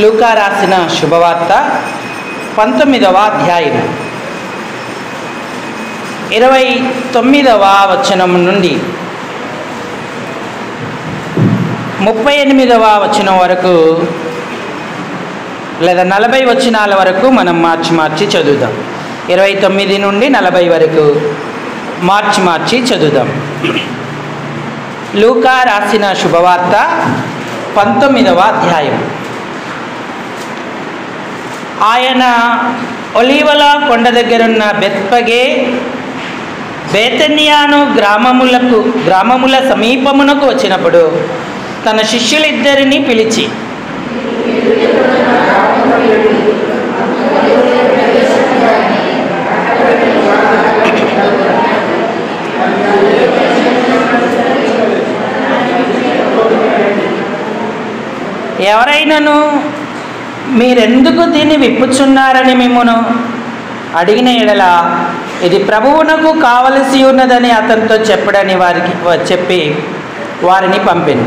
లూకా రాసిన శుభవార్త 19వ అధ్యాయం 29వ వచనం నుండి 38వ వచనం వరకు లేదా 40 వచనాల వరకు మనం మార్చి చదువుదాం. 29 నుండి 40 వరకు మార్చి చదువుదాం. లూకా రాసిన శుభవార్త 19వ అధ్యాయం. ఆయన ఒలీవల కొండ దగ్గరున్న బెత్పగే బేతనియాను గ్రామముల సమీపమునకు వచ్చినప్పుడు తన శిష్యులిద్దరిని పిలిచి, ఎవరైనాను మీరెందుకు దీన్ని విప్పుచున్నారని మిమ్మును అడిగిన ఎడల ఇది ప్రభువునకు కావలసి ఉన్నదని అతనితో చెప్పడని వారికి చెప్పి వారిని పంపెను.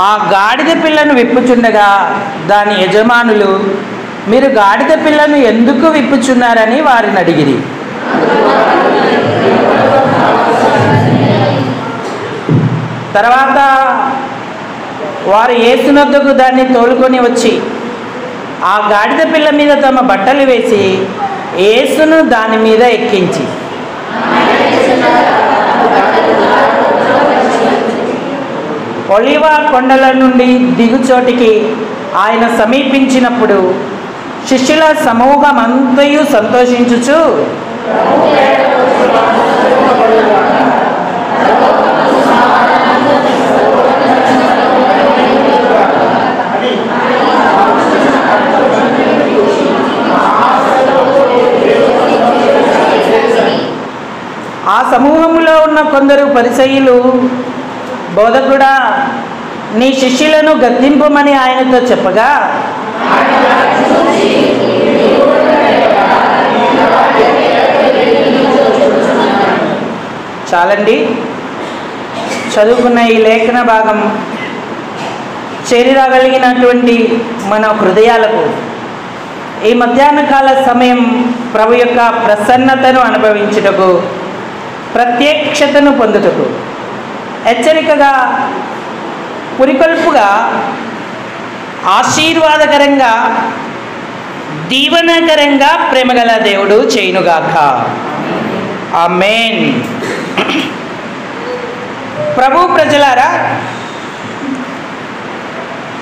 ఆ గాడిద పిల్లను విప్పుచుండగా దాని యజమానులు, మీరు గాడిద పిల్లను ఎందుకు విప్పుచున్నారని వారిని అడిగిరి. తర్వాత వారు యేసునొద్దకు దాన్ని తోలుకొని వచ్చి ఆ గాడిద పిల్ల మీద తమ బట్టలు వేసి యేసును దాని మీద ఎక్కించి ఒలీవ కొండల నుండి దిగుచోటికి ఆయన సమీపించినప్పుడు శిష్యుల సమూహమంతయు సంతోషించుచు ఆ సమూహములో ఉన్న కొందరు పరిసయ్యులు, బోధకుడా, నీ శిష్యులను గద్దింపమని ఆయనతో చెప్పగా, చాలండి, చదువుకున్న ఈ లేఖన భాగం చేరిరాగలిగినటువంటి మన హృదయాలకు ఈ మధ్యాహ్న కాల సమయం ప్రభు యొక్క ప్రసన్నతను అనుభవించుటకు, ప్రత్యక్షతను పొందుటకు హెచ్చరికగా, పురికొల్పుగా, ఆశీర్వాదకరంగా, దీవనకరంగా ప్రేమగల దేవుడు చేయునుగాక. ఆమేన్. ప్రభు ప్రజలారా,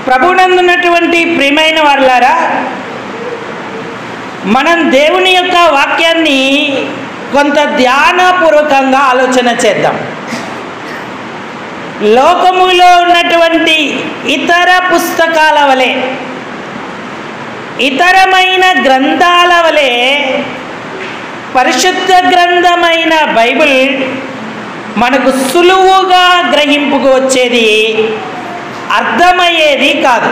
ప్రభునందున్నటువంటి ప్రియమైన వారులారా, మనం దేవుని యొక్క వాక్యాన్ని కొంత ధ్యానపూర్వకంగా ఆలోచన చేద్దాం. లోకములో ఉన్నటువంటి ఇతర పుస్తకాల వలె, ఇతరమైన గ్రంథాల వలె పరిశుద్ధ గ్రంథమైన బైబిల్ మనకు సులువుగా గ్రహింపుకు వచ్చేది, అర్థమయ్యేది కాదు.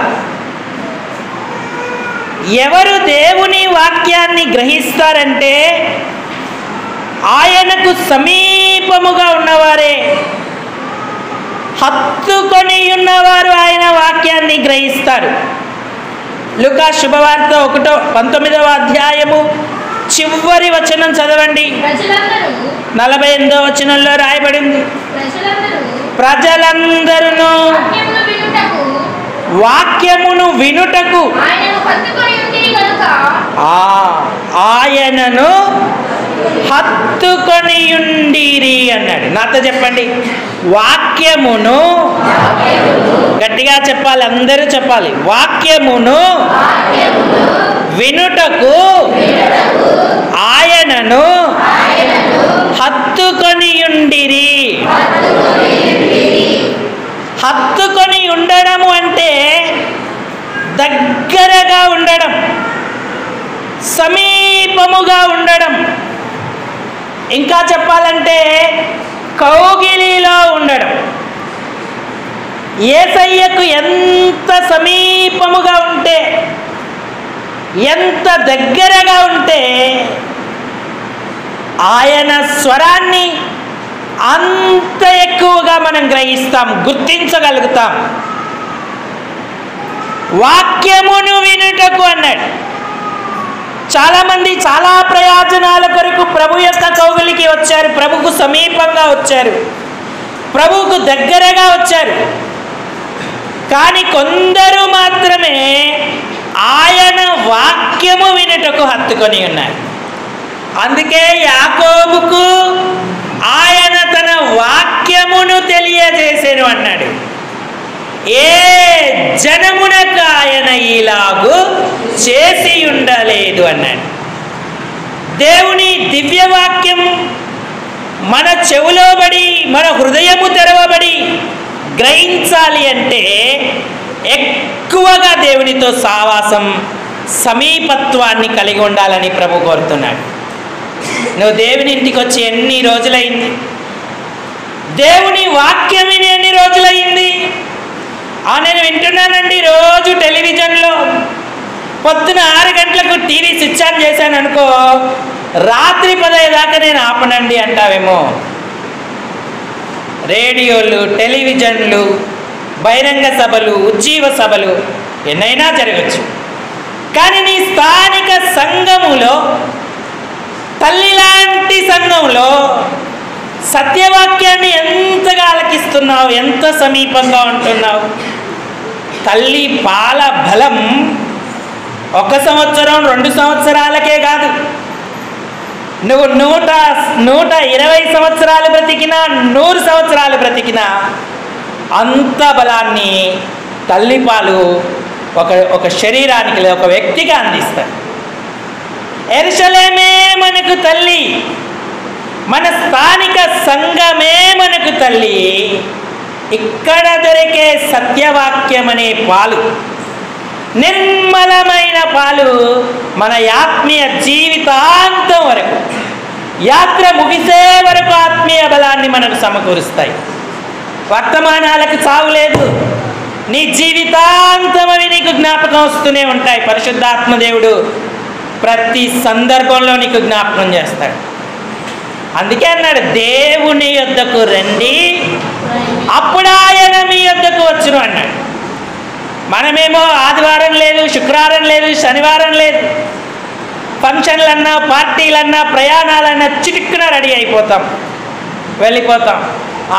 ఎవరు దేవుని వాక్యాన్ని గ్రహిస్తారంటే ఆయనకు సమీపముగా ఉన్నవారే, హత్తుకొని ఉన్నవారు ఆయన వాక్యాన్ని గ్రహిస్తారు. లూకా శుభవార్త 19వ అధ్యాయము చివరి వచనం చదవండి. 48వ వచనంలో రాయబడింది, ప్రజలందరూ వాక్యమును వినుటకు ఆయనను హత్తుకొని ఉండిరి అన్నాడు. నాతో చెప్పండి, వాక్యమును. గట్టిగా చెప్పాలి, అందరూ చెప్పాలి. వాక్యమును వినుటకు ఆయనను హత్తుకొని ఉండిరి. హత్తుకొని ఉండడము అంటే దగ్గరగా ఉండడం, సమీపముగా ఉండడం. ఇంకా చెప్పాలంటే కౌగిలిలో ఉండడం. యేసయ్యకు ఎంత సమీపముగా ఉంటే, ఎంత దగ్గరగా ఉంటే ఆయన స్వరాన్ని అంత ఎక్కువగా మనం గ్రహిస్తాం, గుర్తించగలుగుతాం. వాక్యమును వినుటకు అన్నాడు. చాలామంది చాలా ప్రయోజనాల కొరకు ప్రభు యొక్క కౌగిలికి వచ్చారు, ప్రభుకు సమీపంగా వచ్చారు, ప్రభువుకు దగ్గరగా వచ్చారు. కానీ కొందరు మాత్రమే ఆయన వాక్యము వినుటకు హత్తుకొని ఉన్నారు. అందుకే యాకోబుకు ఆయన తన వాక్యమును తెలియజేసేను అన్నాడు. ఏ జనమునకు ఆయన ఇలాగు చేసి ఉండలేదు అన్నాడు. దేవుని దివ్యవాక్యం మన చెవులో పడి, మన హృదయము తెరవబడి గ్రహించాలి అంటే ఎక్కువగా దేవునితో సావాసం, సమీపత్వాన్ని కలిగి ఉండాలని ప్రభు కోరుతున్నాడు. నువ్వు దేవుని ఇంటికి వచ్చి ఎన్ని రోజులైంది? దేవుని వాక్యం విని ఎన్ని రోజులైంది? నేను వింటున్నానండి రోజు టెలివిజన్లో. పొద్దున 6 గంటలకు టీవీ స్విచ్ ఆన్ చేశాను అనుకో, రాత్రి 10 దాకా నేను ఆపనండి అంటావేమో. రేడియోలు, టెలివిజన్లు, బహిరంగ సభలు, ఉజ్జీవ సభలు ఎన్నైనా జరగచ్చు. కానీ నీ స్థానిక సంఘములో, తల్లి లాంటి సంఘంలో సత్యవాక్యాన్ని ఎంతగా ఆలకిస్తున్నావు? ఎంత సమీపంగా ఉంటున్నావు? తల్లి పాల బలం 1 సంవత్సరం 2 సంవత్సరాలకే కాదు, నువ్వు 120 సంవత్సరాలు బ్రతికినా, 100 సంవత్సరాలు బ్రతికినా అంత బలాన్ని తల్లిపాలు ఒక శరీరానికి, ఒక వ్యక్తికి అందిస్తారు. యెరూషలేమే మనకు తల్లి, మన స్థానిక సంఘమే మనకు తల్లి. ఇక్కడ దొరికే సత్యవాక్యం అనే పాలు, నిర్మలమైన పాలు మన ఆత్మీయ జీవితాంతం వరకు, యాత్ర ముగిసే వరకు ఆత్మీయ బలాన్ని మనకు సమకూరుస్తాయి. వర్తమానాలకు చావు లేదు. నీ జీవితాంతం అవి నీకు జ్ఞాపకం వస్తూనే ఉంటాయి. పరిశుద్ధాత్మదేవుడు ప్రతి సందర్భంలో నీకు జ్ఞాపకం చేస్తాడు. అందుకే అన్నాడు, దేవుని యొద్దకు రండి, అప్పుడు ఆయన మీ యొద్దకు వచ్చును అన్నాడు. మనమేమో ఆదివారం లేదు, శుక్రవారం లేదు, శనివారం లేదు, ఫంక్షన్లన్నా, పార్టీలన్నా, ప్రయాణాలన్నా చిటిక్కున రెడీ అయిపోతాం, వెళ్ళిపోతాం.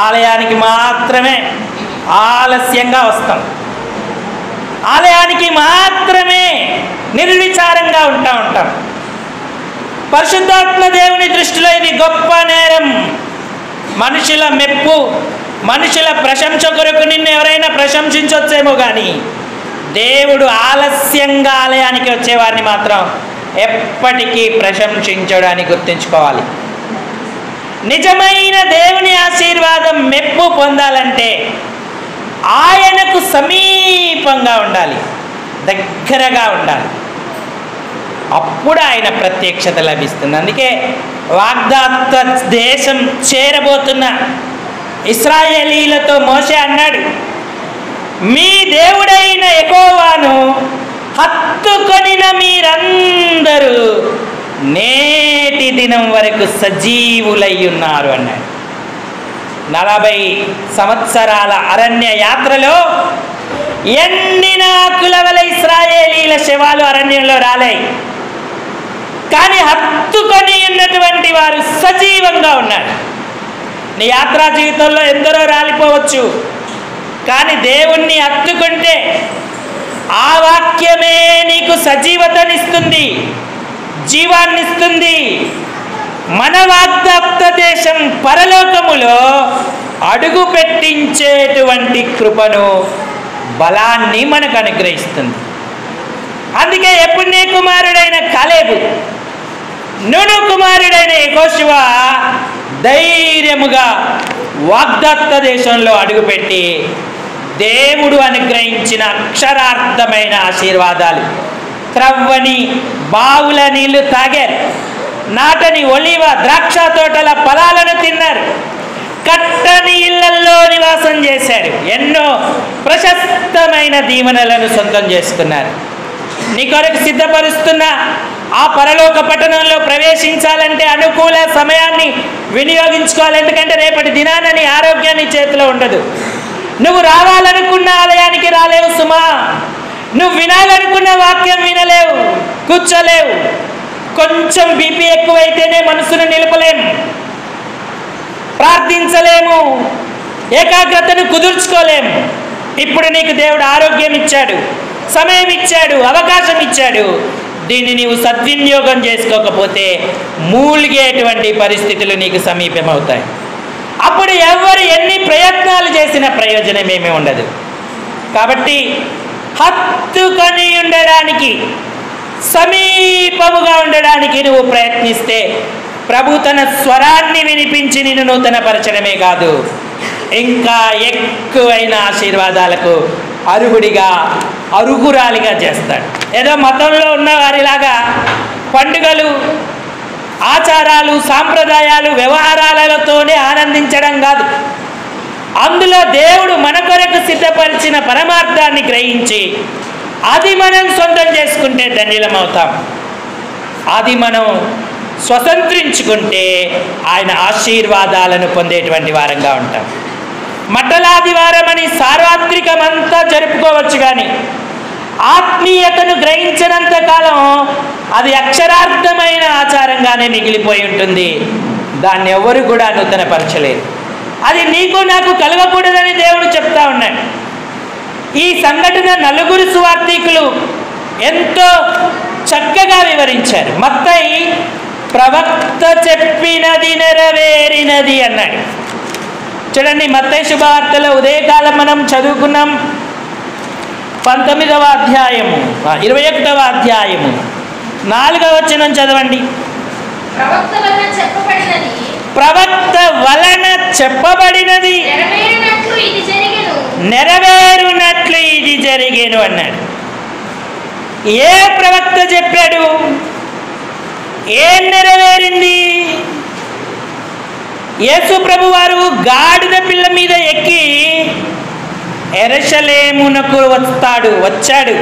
ఆలయానికి మాత్రమే ఆలస్యంగా వస్తాం, ఆలయానికి మాత్రమే నిర్విచారంగా ఉంటాం. పరిశుద్ధాత్మ దేవుని దృష్టిలో ఇది గొప్ప నేరం. మనుషుల మెప్పు, మనుషుల ప్రశంస కొరకు నిన్ను ఎవరైనా ప్రశంసించవచ్చేమో, కానీ దేవుడు ఆలస్యంగా ఆలయానికి వచ్చేవారిని మాత్రం ఎప్పటికీ ప్రశంసించడానికి గుర్తుంచుకోవాలి. నిజమైన దేవుని ఆశీర్వాదం, మెప్పు పొందాలంటే ఆయనకు సమీపంగా ఉండాలి, దగ్గరగా ఉండాలి. అప్పుడు ఆయన ప్రత్యక్షత లభిస్తుంది. అందుకే వాగ్దాత్త దేశం చేరబోతున్న ఇశ్రాయేలీలతో మోషే అన్నాడు, మీ దేవుడైన యెహోవాను హత్తుకొనిన మీరందరూ నేటి దినం వరకు సజీవులై ఉన్నారు అన్నాడు. 40 సంవత్సరాల అరణ్య యాత్రలో ఎండిన ఆకుల వలె ఇశ్రాయేలీల శవాలు అరణ్యంలో రాలేయి, కానీ హత్తుకొని ఉన్నటువంటి వారు సజీవంగా ఉన్నారు. నీ యాత్రా జీవితంలో ఎందరో రాలిపోవచ్చు, కానీ దేవుణ్ణి హత్తుకుంటే ఆ వాక్యమే నీకు సజీవతనిస్తుంది, జీవాన్నిస్తుంది. మన వాగ్దాత్త దేశం పరలోకములో అడుగు పెట్టించేటువంటి కృపను, బలాన్ని మనకు అనుగ్రహిస్తుంది. అందుకే యెఫున్నె కుమారుడైన కాలేబు, నూను కుమారుడైన యెహోషువ ధైర్యముగా వాగ్దాత్త దేశంలో అడుగుపెట్టి దేవుడు అనుగ్రహించిన అక్షరార్థమైన ఆశీర్వాదాలు, త్రవ్వని బావుల నీళ్లు తాగారు, నాటని ఒలివ ద్రాక్ష తోటల ఫలాలను తిన్నారు, కట్టని ఇళ్లల్లో నివాసం చేశారు, ఎన్నో ప్రశస్తమైన దీవెనలను సొంతం చేసుకున్నారు. నీ కొరకు సిద్ధపరుస్తున్న ఆ పరలోక పట్టణంలో ప్రవేశించాలంటే అనుకూల సమయాన్ని వినియోగించుకోవాలి. ఎందుకంటే రేపటి దినాన నీ ఆరోగ్యాన్ని చేతిలో ఉండదు. నువ్వు రావాలనుకున్న ఆలయానికి రాలేవు సుమా. నువ్వు వినాలనుకున్న వాక్యం వినలేవు, కూర్చోలేవు. కొంచెం బీపీ ఎక్కువైతేనే మనసును నిలపలేము, ప్రార్థించలేము, ఏకాగ్రతను కుదుర్చుకోలేము. ఇప్పుడు నీకు దేవుడు ఆరోగ్యం ఇచ్చాడు, సమయం ఇచ్చాడు, అవకాశం ఇచ్చాడు. దీన్ని నీవు సద్వినియోగం చేసుకోకపోతే మూలిగేటువంటి పరిస్థితులు నీకు సమీపమవుతాయి. అప్పుడు ఎవరు ఎన్ని ప్రయత్నాలు చేసినా ప్రయోజనమేమీ ఉండదు. కాబట్టి హత్తుకొని ఉండడానికి, సమీపముగా ఉండడానికి నువ్వు ప్రయత్నిస్తే ప్రభు తన స్వరాన్ని వినిపించి నిన్ను నూతనపరచడమే కాదు, ఇంకా ఎక్కువైన ఆశీర్వాదాలకు అరుగురాలిగా చేస్తాడు. ఏదో మతంలో ఉన్న వారిలాగా పండుగలు, ఆచారాలు, సాంప్రదాయాలు, వ్యవహారాలతోనే ఆనందించడం కాదు. అందులో దేవుడు మన కొరకు సిద్ధపరిచిన పరమార్థాన్ని గ్రహించి అది మనం సొంతం చేసుకుంటే ధన్యులమవుతాం. అది మనం స్వతంత్రించుకుంటే ఆయన ఆశీర్వాదాలను పొందేటువంటి వారంగా ఉంటాం. మట్టలాదివారం అని సార్వత్రికమంతా జరుపుకోవచ్చు, కానీ ఆత్మీయతను గ్రహించినంత కాలం అది అక్షరార్థమైన ఆచారంగానే మిగిలిపోయి ఉంటుంది. దాన్ని ఎవరు కూడా నూతనపరచలేరు. అది నీకు నాకు కలగకూడదని దేవుడు చెప్తా ఉన్నాడు. ఈ సంఘటన నలుగురు సువార్తికులు ఎంతో చక్కగా వివరించారు. మత్తయి ప్రవక్త చెప్పినది నెరవేరినది అన్నాడు. చూడండి, మత్తయి శుభవార్తలో ఉదయకాలం మనం చదువుకున్నాం. 19వ అధ్యాయము 21వ అధ్యాయము 4వ వచనం చదవండి. ప్రవక్త వలన చెప్పబడినది నెరవేరునట్లు ఇది జరిగేను అన్నాడు. ఏ ప్రవక్త చెప్పాడు? ఏం నెరవేరింది? యేసు ప్రభు వారు గాడిద పిల్ల మీద ఎక్కి యెరూషలేమునకు వచ్చాడు.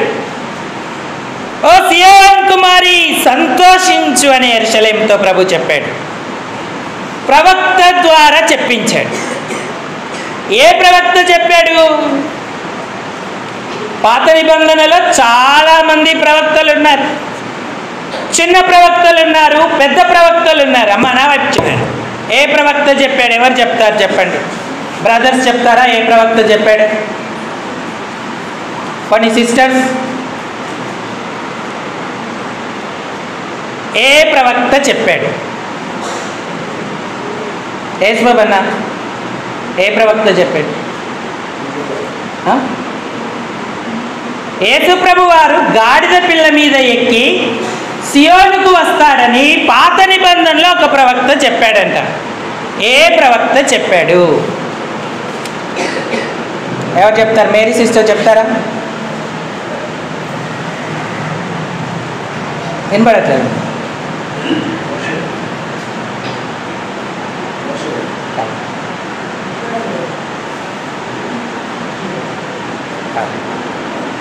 ఓ సియోన్ కుమారి సంతోషించు అని యెరూషలేముతో ప్రభు చెప్పాడు. ప్రవక్త ద్వారా చెప్పించాడు. ఏ ప్రవక్త చెప్పాడు? పాత నిబంధనలో చాలామంది ప్రవక్తలు ఉన్నారు. చిన్న ప్రవక్తలు ఉన్నారు, పెద్ద ప్రవక్తలు ఉన్నారు. అమ్మ నా వైపు చూడండి. ఏ ప్రవక్త చెప్పాడు? ఎవరు చెప్తారు చెప్పండి. బ్రదర్స్ చెప్తారా ఏ ప్రవక్త చెప్పాడు? కొన్ని సిస్టర్స్, ఏ ప్రవక్త చెప్పాడు? ఏసుబాబన్న ఏ ప్రవక్త చెప్పాడు? యేసు ప్రభు వారు గాడిద పిల్ల మీద ఎక్కి సియోనుకు వస్తాడని పాత నిబంధనలో ఒక ప్రవక్త చెప్పాడంట. ఏ ప్రవక్త చెప్పాడు? ఎవరు చెప్తారు? మేరీ సిస్టర్ చెప్తారా? వినపడట్లేదు.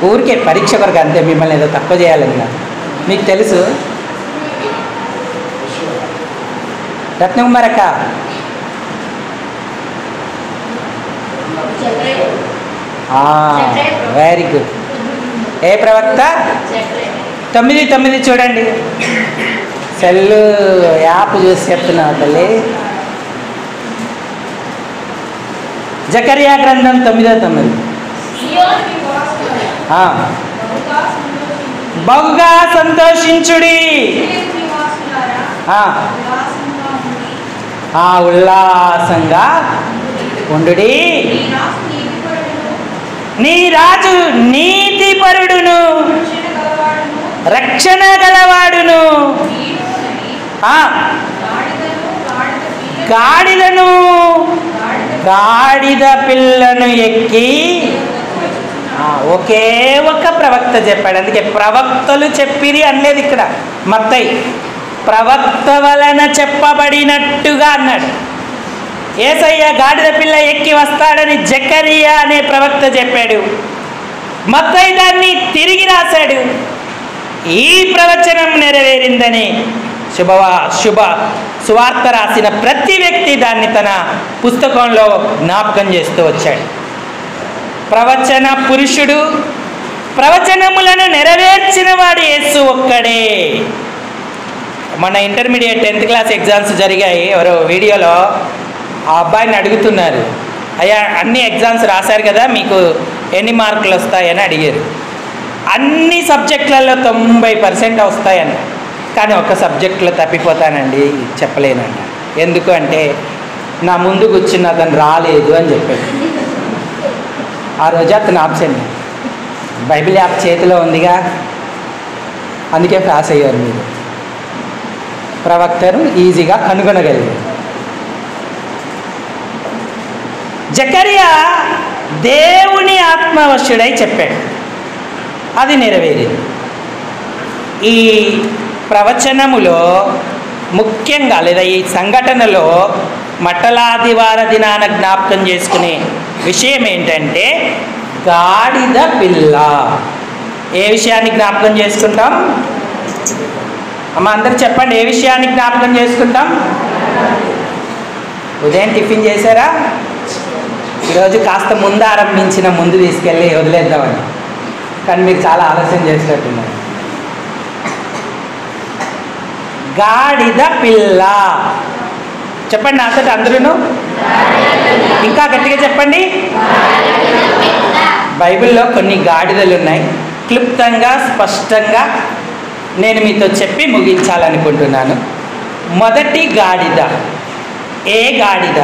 ఊరికే పరీక్ష కొరకు అంతే, మిమ్మల్ని ఏదో తక్కువ చేయాలని కాదు. మీకు తెలుసు రత్నకుమార్ అక్క, వెరీ గుడ్. ఏ ప్రవక్త? 9:9 చూడండి. సెల్లు యాప్ చూసి చెప్తున్నావు తల్లి. జకర్యా గ్రంథం 9:9. బహుగా సంతోషించుడి, ఉల్లాసంగా ఉండుడి, నీ రాజు నీతిపరుడును రక్షణ గలవాడును గాడిద పిల్లను ఎక్కి ఒకే ఒక ప్రవక్త చెప్పాడు. అందుకే ప్రవక్తలు చెప్పిరి అనలేదు ఇక్కడ. మత్తయి ప్రవక్త వలన చెప్పబడినట్టుగా అన్నాడు. యేసయ్య గాడిద పిల్ల ఎక్కి వస్తాడని జకరియా అనే ప్రవక్త చెప్పాడు. మత్తయి దాన్ని తిరిగి రాశాడు. ఈ ప్రవచనం నెరవేరిందని సువార్త రాసిన ప్రతి వ్యక్తి దాన్ని తన పుస్తకంలో జ్ఞాపకం చేస్తూ వచ్చాడు. ప్రవచన పురుషుడు, ప్రవచనములను నెరవేర్చిన వాడు యేసు ఒక్కడే. మన ఇంటర్మీడియట్ 10th క్లాస్ ఎగ్జామ్స్ జరిగాయి. ఎవరో వీడియోలో ఆ అబ్బాయిని అడుగుతున్నారు, అయ్యా అన్ని ఎగ్జామ్స్ రాశారు కదా, మీకు ఎన్ని మార్కులు వస్తాయని అడిగారు. అన్ని సబ్జెక్టులలో 90% వస్తాయని, కానీ ఒక్క సబ్జెక్టులో తప్పిపోతానండి, చెప్పలేనంట. ఎందుకు అంటే నా ముందు కూర్చున్న అతను రాలేదు అని చెప్పాడు. ఆ రోజు అతను ఆబ్సెంట్. బైబిల్ యాప్ చేతిలో ఉందిగా, అందుకే పాస్ అయ్యారు మీరు. ప్రవక్తను ఈజీగా కనుగొనగలిగారు. జకరియా దేవుని ఆత్మవశుడై చెప్పాడు, అది నెరవేరింది. ఈ ప్రవచనములో ముఖ్యంగా లేదా ఈ సంఘటనలో మట్టలాదివార దినాన జ్ఞాపకం చేసుకునే విషయం ఏంటంటే గాడిద పిల్ల. ఏ విషయాన్ని జ్ఞాపకం చేసుకుంటాం అమ్మ? అందరు చెప్పండి, ఏ విషయాన్ని జ్ఞాపకం చేసుకుంటాం? ఉదయం టిఫిన్ చేశారా? ఈరోజు కాస్త ముందు ఆరంభించిన ముందు తీసుకెళ్ళి వదిలేద్దామని, కానీ మీరు చాలా ఆలస్యం చేసినట్టున్నారు. గాడిద పిల్ల చెప్పండి నాతో అందరూ, ఇంకా గట్టిగా చెప్పండి. బైబిల్లో కొన్ని గాడిదలు ఉన్నాయి. క్లుప్తంగా స్పష్టంగా నేను మీతో చెప్పి ముగించాలనుకుంటున్నాను. మొదటి గాడిద. ఏ గాడిద?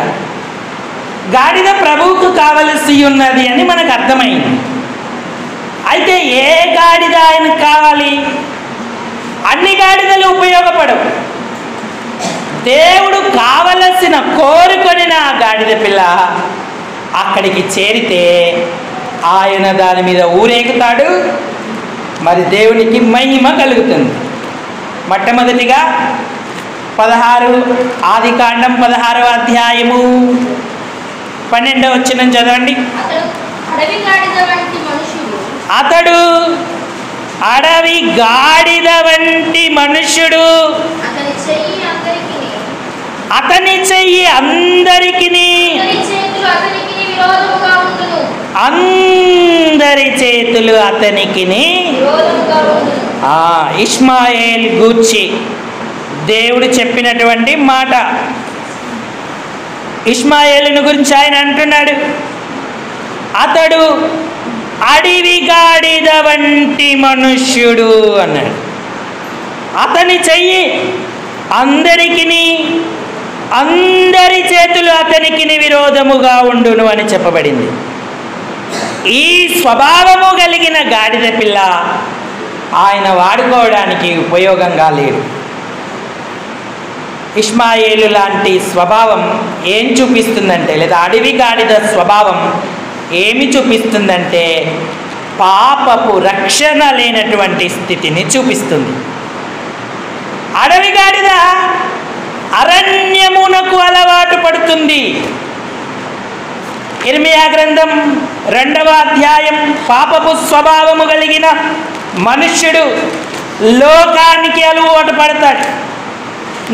గాడిద ప్రభువుకు కావలసి ఉన్నది అని మనకు అర్థమైంది. అయితే ఏ గాడిద ఆయనకు కావాలి? అన్ని గాడిదలు ఉపయోగపడవు. దేవుడు కావలసిన కోరుకొనిన ఆ గాడిద పిల్ల అక్కడికి చేరితే ఆయన దాని మీద ఊరేగుతాడు, మరి దేవునికి మహిమ కలుగుతుంది. మొట్టమొదటిగా 16 ఆదికాండం 16వ అధ్యాయము 12వ వచనం చదవండి. అతడు అడవి గాడిద వంటి మనుష్యుడు, అతని చెయ్యి అందరికిని, అందరి చేతులు అతనికిని. ఇష్మాయేల్ గూర్చి దేవుడు చెప్పినటువంటి మాట. ఇష్మాయేలును గురించి ఆయన అంటున్నాడు, అతడు అడవి గాడిద వంటి మనుష్యుడు అన్నాడు. అతని చెయ్యి అందరికిని, అందరి చేతులు అతనికి విరోధముగా ఉండును అని చెప్పబడింది. ఈ స్వభావము కలిగిన గాడిద పిల్ల ఆయన వాడుకోవడానికి ఉపయోగంగా లేడు. ఇష్మాయేలు లాంటి స్వభావం ఏం చూపిస్తుందంటే, లేదా అడవి గాడిద స్వభావం ఏమి చూపిస్తుందంటే పాపపు రక్షణ లేనటువంటి స్థితిని చూపిస్తుంది. అడవి గాడిద అరణ్యమునకు అలవాటు పడుతుంది. ఇర్మియా గ్రంథం 2వ అధ్యాయం, పాపపు స్వభావము కలిగిన మనుష్యుడు లోకానికి అలవాటు పడతాడు.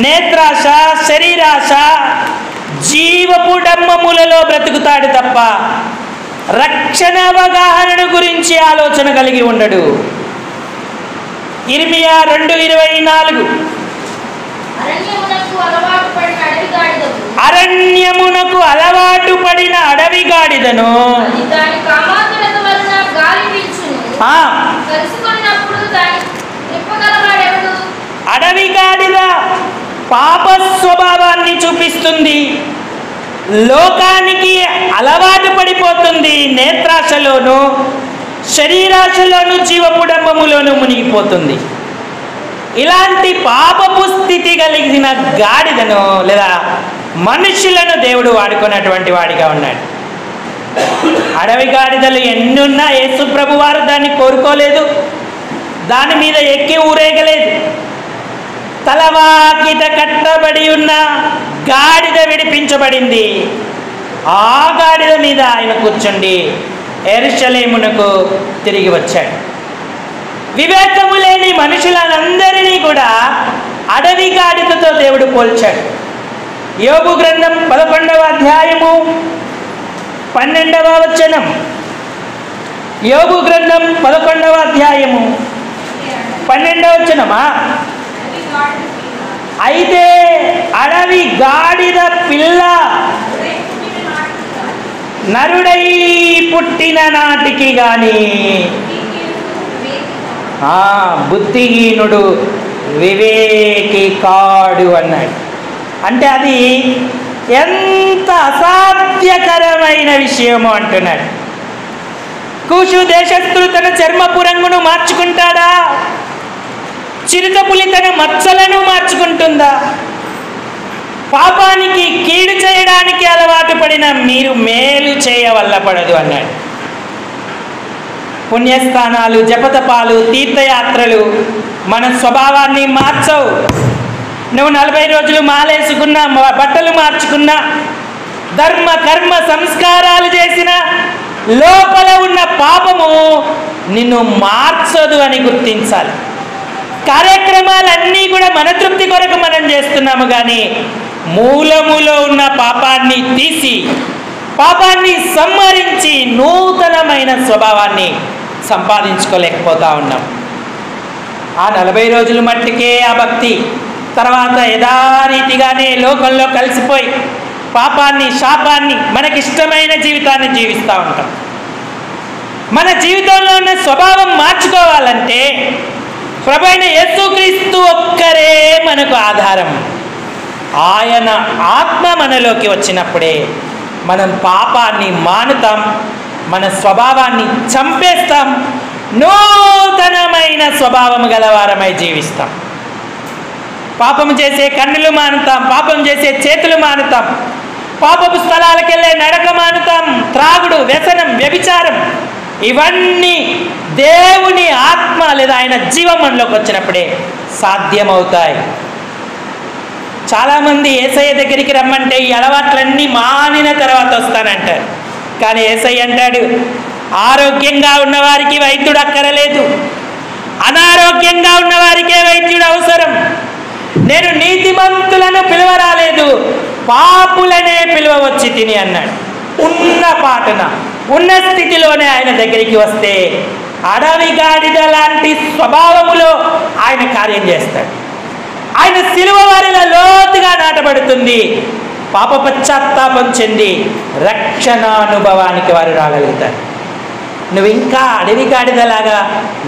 నేత్రాశ, శరీరాశ, జీవపు డమ్మములలో బ్రతుకుతాడు తప్ప రక్షణ అవగాహనను గురించి ఆలోచన కలిగి ఉండడు. ఇర్మియా 2:24 అరణ్యమునకు అలవాటు పడిన అడవి గాడిదను అడవి గాడిద పాప స్వభావాన్ని చూపిస్తుంది, లోకానికి అలవాటు పడిపోతుంది, నేత్రాశలోను శరీరాశలోను జీవపుడంబములోను మునిగిపోతుంది. ఇలాంటి పాపపు స్థితి కలిగిన గాడిదను లేదా మనుషులను దేవుడు వాడుకున్నటువంటి వాడిగా ఉన్నాడు. అడవి గాడిదలు ఎన్నున్నా యేసు ప్రభు వారు దాన్ని కోరుకోలేదు, దాని మీద ఎక్కి ఊరేగలేదు. తలవాకిట కట్టబడి ఉన్న గాడిద విడిపించబడింది. ఆ గాడిద మీద ఆయన కూర్చుండి యెరూషలేమునకు తిరిగి వచ్చాడు. వివేకము లేని మనుషులందరినీ కూడా అడవి గాడిదతో దేవుడు పోల్చాడు. యోబు గ్రంథం 11వ అధ్యాయము 12వ వచనం. యోబు గ్రంథం 11వ అధ్యాయము 12వ వచనమా? అయితే అడవి గాడిద పిల్ల నరుడై పుట్టిన నాటికి గాని బుద్ధిహీనుడు వివేకి కాడు అన్నాడు. అంటే అది ఎంత అసాధ్యకరమైన విషయమో అంటున్నాడు. కూషు దేశస్థుడు తన చర్మపు రంగును మార్చుకుంటాడా? చిరుతపులి తన మచ్చలను మార్చుకుంటుందా? పాపానికి కీడు చేయడానికి అలవాటు పడిన మీరు మేలు చేయవల్లపడదు అన్నాడు. పుణ్యస్థానాలు, జపతపాలు, తీర్థయాత్రలు మన స్వభావాన్ని మార్చవు. నువ్వు 40 రోజులు మాలేసుకున్నా, బట్టలు మార్చుకున్నా, ధర్మ కర్మ సంస్కారాలు చేసిన లోపల ఉన్న పాపము నిన్ను మార్చదు అని గుర్తించాలి. కార్యక్రమాలన్నీ కూడా మన తృప్తి కొరకు మనం చేస్తున్నాము, కానీ మూలములో ఉన్న పాపాన్ని తీసి, పాపాన్ని సంహరించి నూతనమైన స్వభావాన్ని సంపాదించుకోలేకపోతా ఉన్నాం. ఆ 40 రోజులు మట్టికే ఆ భక్తి, తర్వాత యథారీతిగానే లోకంలో కలిసిపోయి పాపాన్ని, శాపాన్ని, మనకిష్టమైన జీవితాన్ని జీవిస్తూ ఉంటాం. మన జీవితంలో ఉన్న స్వభావం మార్చుకోవాలంటే ప్రభువైన యేసుక్రీస్తు ఒక్కరే మనకు ఆధారం. ఆయన ఆత్మ మనలోకి వచ్చినప్పుడే మనం పాపాన్ని మానుతాం, మన స్వభావాన్ని చంపేస్తాం, నూతనమైన స్వభావం గలవారమై జీవిస్తాం. పాపం చేసే కన్నులు మానుతాం, పాపం చేసే చేతులు మానుతాం, పాపపు స్థలాలకు వెళ్ళే నడక మానుతాం, త్రాగుడు, వ్యసనం, వ్యభిచారం, ఇవన్నీ దేవుని ఆత్మ లేదా ఆయన జీవం మనలోకి వచ్చినప్పుడే సాధ్యమవుతాయి. చాలామంది యేసయ్య దగ్గరికి రమ్మంటే ఈ అలవాట్లన్నీ మానిన తర్వాత వస్తానంటారు. కానీ యేసయ్య అంటాడు, ఆరోగ్యంగా ఉన్నవారికి వైద్యుడు అక్కరలేదు, అనారోగ్యంగా ఉన్నవారికే వైద్యుడు అవసరం. నేను నీతిమంతులను పిలువరాలేదు, పాపులనే పిలువవచ్చి తిని అన్నాడు. ఉన్న పాటున, ఉన్న స్థితిలోనే ఆయన దగ్గరికి వస్తే అడవి గాడిద లాంటి స్వభావములో ఆయన కార్యం చేస్తాడు. ఆయన శిలువ వారిలో లోతుగా నాటబడుతుంది. పాప పశ్చాత్తాపం చెంది రక్షణానుభవానికి వారు రాగలుగుతారు. నువ్వు ఇంకా అడవి గాడిదలాగా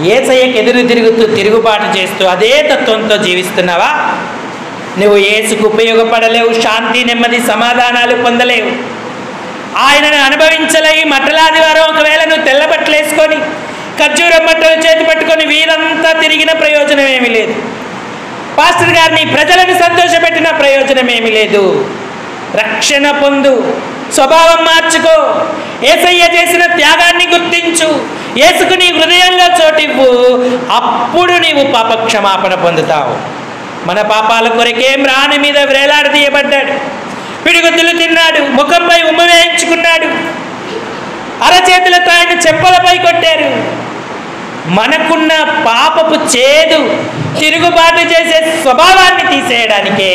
యేసయ్యకు ఎదురు తిరుగుతూ, తిరుగుబాటు చేస్తూ అదే తత్వంతో జీవిస్తున్నావా? నువ్వు యేసుకు ఉపయోగపడలేవు, శాంతి, నెమ్మది, సమాధానాలు పొందలేవు, ఆయనను అనుభవించలేవు. మట్టలాది వారం ఒకవేళ నువ్వు తెల్లబట్టలు వేసుకొని ఖర్జూరం బట్టలు చేతి పట్టుకొని వీరంతా తిరిగిన ప్రయోజనం ఏమీ లేదు. పాస్టర్ గారిని, ప్రజలను సంతోషపెట్టిన ప్రయోజనం ఏమీ లేదు. రక్షణ పొందు, స్వభావం మార్చుకో, యేసయ్య చేసిన త్యాగాన్ని గుర్తించు, యేసుకు నీ హృదయంలో చోటివ్వు. అప్పుడు నీవు పాప క్షమాపణ పొందుతావు. మన పాపాల కొరకే మ్రాణి మీద వేలాడదీయబడ్డాడు, పిడిగుద్దులు తిన్నాడు, ముఖంపై ఉమ్మ వేయించుకున్నాడు, అరచేతులతో ఆయన చెంపలపై కొట్టారు. మనకున్న పాపపు చేదు, తిరుగుబాటు చేసే స్వభావాన్ని తీసేయడానికే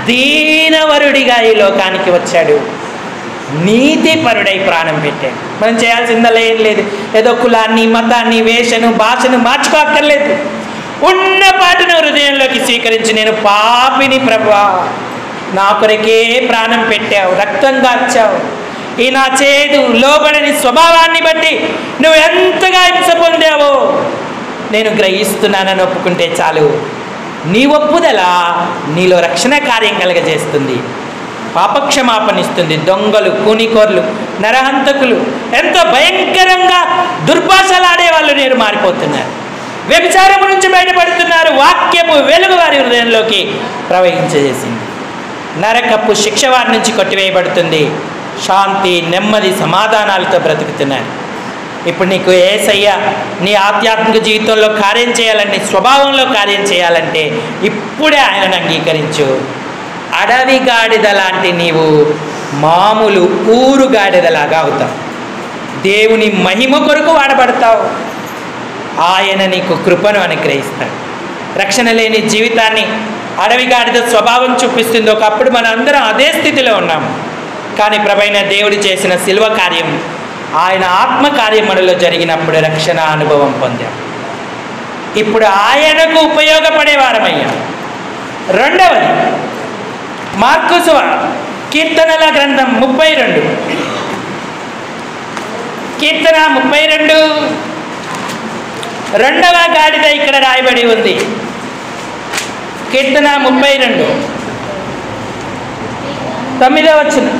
దీనవరుడిగా ఈ లోకానికి వచ్చాడు. నీతిపరుడై ప్రాణం పెట్టాడు. మనం చేయాల్సిందల్లా ఏం లేదు. ఏదో కులాన్ని, మతాన్ని, వేషను, భాషను మార్చుకోక్కర్లేదు. ఉన్న పాటను హృదయంలోకి స్వీకరించి, నేను పాపిని ప్రభువా, నా కొరకే ప్రాణం పెట్టావు, రక్తం గార్చావు, ఈ నా చేదు లోబడని స్వభావాన్ని బట్టి నువ్వు ఎంతగా హింస పొందావో నేను గ్రహిస్తున్నానని ఒప్పుకుంటే చాలు. నీ ఒప్పుదల నీలో రక్షణ కార్యం కలగజేస్తుంది, పాపక్షమాపణిస్తుంది. దొంగలు, కూనికోర్లు, నరహంతకులు, ఎంతో భయంకరంగా దుర్భాషలాడే వాళ్ళు నేరు మారిపోతున్నారు, వ్యభిచారము నుంచి బయటపడుతున్నారు. వాక్యము వెలుగు వారి హృదయంలోకి ప్రవహించేసింది. నరకపు శిక్ష వారి నుంచి కొట్టివేయబడుతుంది. శాంతి, నెమ్మది, సమాధానాలతో బ్రతుకుతున్నారు. ఇప్పుడు నీకు యేసయ్య నీ ఆధ్యాత్మిక జీవితంలో కార్యం చేయాలంటే, స్వభావంలో కార్యం చేయాలంటే ఇప్పుడే ఆయనను అంగీకరించు. అడవి గాడిద లాంటి నీవు మామూలు ఊరు గాడిదలాగా అవుతావు. దేవుని మహిమ కొరకు వాడబడతావు. ఆయన నీకు కృపను అనుగ్రహిస్తాడు. రక్షణ లేని జీవితాన్ని అడవిగాడిద స్వభావం చూపిస్తుంది. ఒకప్పుడు మన అందరం అదే స్థితిలో ఉన్నాము. కానీ ప్రభైన దేవుడు చేసిన శిల్వ కార్యం, ఆయన ఆత్మ కార్యం మనలో జరిగినప్పుడు రక్షణ అనుభవం పొందాం. ఇప్పుడు ఆయనకు ఉపయోగపడేవారమయ్యాం. రెండవది మార్కు కీర్తనల గ్రంథం 32, కీర్తన 32 రెండవ గాడిద ఇక్కడ రాయబడి ఉంది. కీర్తన 32 9వ వచనం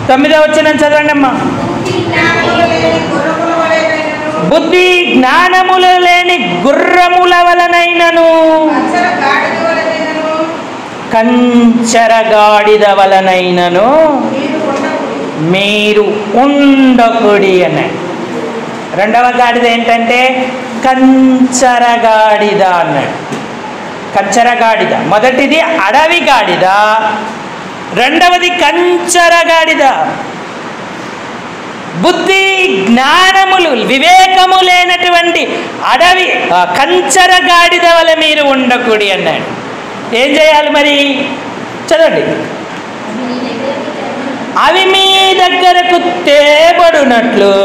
9వ వచనం చదవండి అమ్మా. బుద్ధి జ్ఞానములు లేని గుర్రముల వలనైనను కంచరగాడిద వలనైనను మీరు ఉండకుడి అన్నాడు. రెండవ గాడిద ఏంటంటే కంచరగాడిద అన్నాడు. కంచరగాడిద, మొదటిది అడవి గాడిద, రెండవది కంచరగాడిద. బుద్ధి జ్ఞానములు వివేకము లేనటువంటి అడవి కంచరగాడిద వల్ల మీరు ఉండకూడి అన్నాడు. ఏం చేయాలి మరి? చదవండి. అవి మీ దగ్గరకు తేబడునట్లు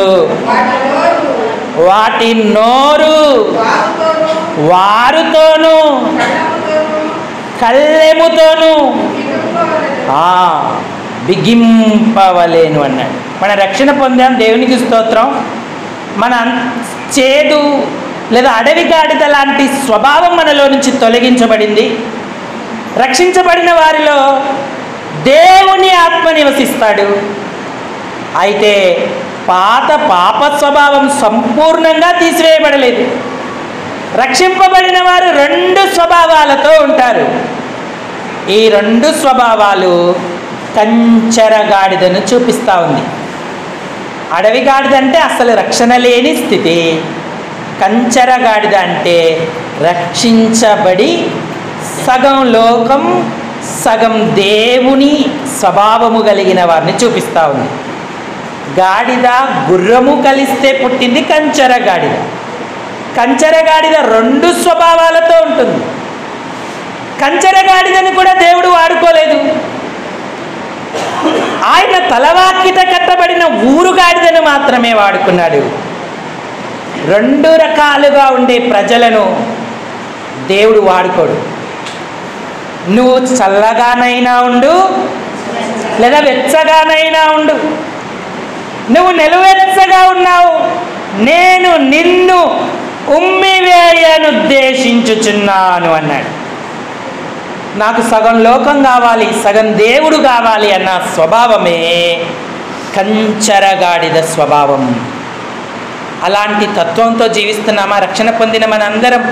వాటి నోరు వారుతోనూ కళ్ళెముతోనూ బిగింపవలేను అన్నాడు. మన రక్షణ పొందాం, దేవునికి స్తోత్రం. మన చేదు లేదా అడవి గాడిద లాంటి స్వభావం మనలో నుంచి తొలగించబడింది. రక్షించబడిన వారిలో దేవుని ఆత్మ నివసిస్తాడు. అయితే పాత పాప స్వభావం సంపూర్ణంగా తీసివేయబడలేదు. రక్షింపబడిన వారు 2 స్వభావాలతో ఉంటారు. ఈ 2 స్వభావాలు కంచరగాడిదను చూపిస్తూ ఉంది. అడవి గాడిద అంటే అసలు రక్షణ లేని స్థితి. కంచరగాడిద అంటే రక్షించబడి సగం లోకం సగం దేవుని స్వభావము కలిగిన వారిని చూపిస్తూ ఉంది. గాడిద గుర్రము కలిస్తే పుట్టింది కంచరగాడిద. కంచరగాడిద 2 స్వభావాలతో ఉంటుంది. కంచరగాడిదని కూడా దేవుడు వాడుకోలేదు. ఆయన తలవాకిట కట్టబడిన ఊరుగాడిదను మాత్రమే వాడుకున్నాడు. 2 రకాలుగా ఉండే ప్రజలను దేవుడు వాడుకోడు. నువ్వు చల్లగానైనా ఉండు లేదా వెచ్చగానైనా ఉండు. నువ్వు నిలువెచ్చగా ఉన్నావు, నేను నిన్ను ఉమ్మివేయనుద్దేశించుచున్నాను అన్నాడు. నాకు సగం లోకం కావాలి, సగం దేవుడు కావాలి అన్న స్వభావమే కంచరగాడిద స్వభావం. అలాంటి తత్వంతో జీవిస్తున్నామా? రక్షణ పొందిన మనందరం